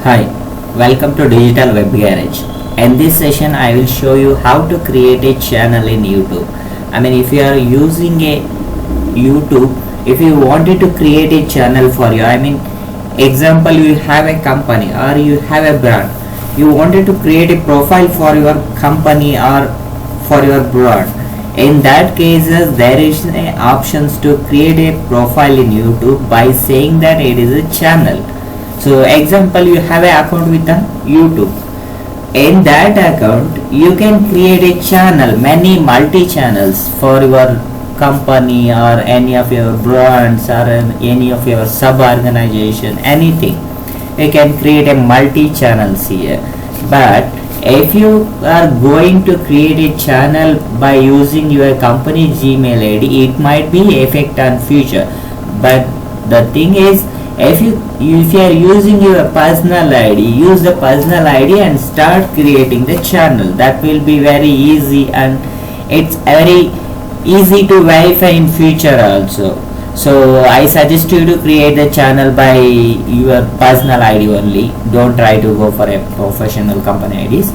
Hi, welcome to Digital Web Garage. In this session, I will show you how to create a channel in YouTube. If you are using a YouTube, if you wanted to create a channel for you, example, you have a company or you have a brand, you wanted to create a profile for your company or for your brand. In that cases, there is a options to create a profile in YouTube by saying that it is a channel. So example, you have an account with the YouTube. In that account you can create a channel, many multi channels for your company or any of your brands or any of your sub organization, anything. You can create a multi channels here. But if you are going to create a channel by using your company Gmail ID, it might be effect on future. But the thing is, if you are using your personal ID, use the personal ID and start creating the channel. That will be very easy, and it's very easy to verify in future also. So I suggest you to create the channel by your personal ID only. Don't try to go for a professional company IDs.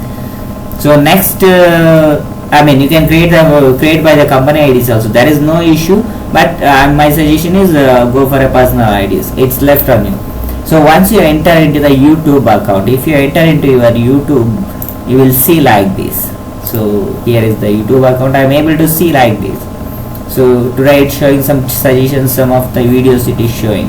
So next, you can create by the company IDs also. There is no issue. But my suggestion is go for a personal IDs. It's left on you. So once you enter into the YouTube account, if you enter into your YouTube, you will see like this. So here is the YouTube account. I am able to see like this. So today it's showing some suggestions, some of the videos it is showing.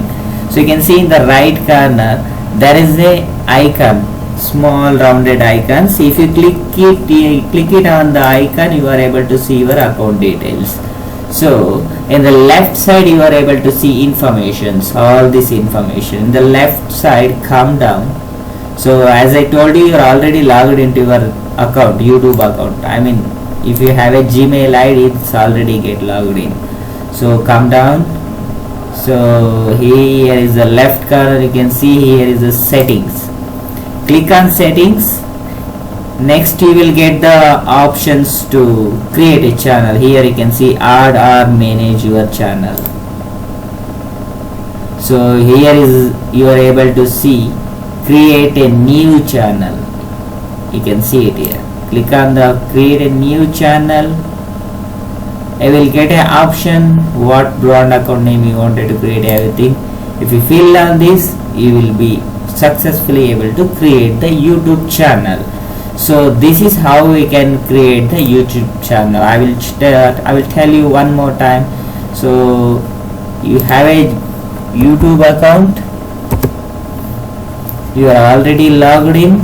So you can see in the right corner there is a icon, small rounded icons. If you click it on the icon, you are able to see your account details. So in the left side you are able to see informations, all this information. In the left side, come down. So as I told you, you are already logged into your account, YouTube account. If you have a Gmail ID, it's already get logged in. So come down. So here is the left corner, you can see here is the settings. Click on settings. Next you will get the options to create a channel. Here you can see add or manage your channel. So here is you are able to see create a new channel. You can see it here. Click on the create a new channel. I will get an option what brand account name you wanted to create, everything. If you fill on this, you will be successfully able to create the YouTube channel. So this is how we can create the YouTube channel. I will tell you one more time. So you have a YouTube account, you are already logged in.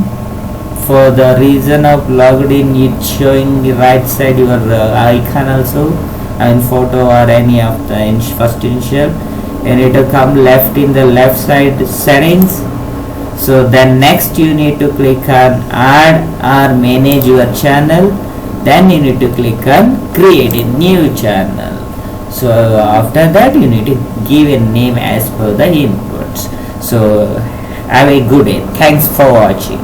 For the reason of logged in, it's showing the right side your icon also, and photo or any of the first initial, and it will come left in the left side settings. So then next you need to click on add or manage your channel. Then you need to click on create a new channel. So after that you need to give a name as per the inputs. So have a good day. Thanks for watching.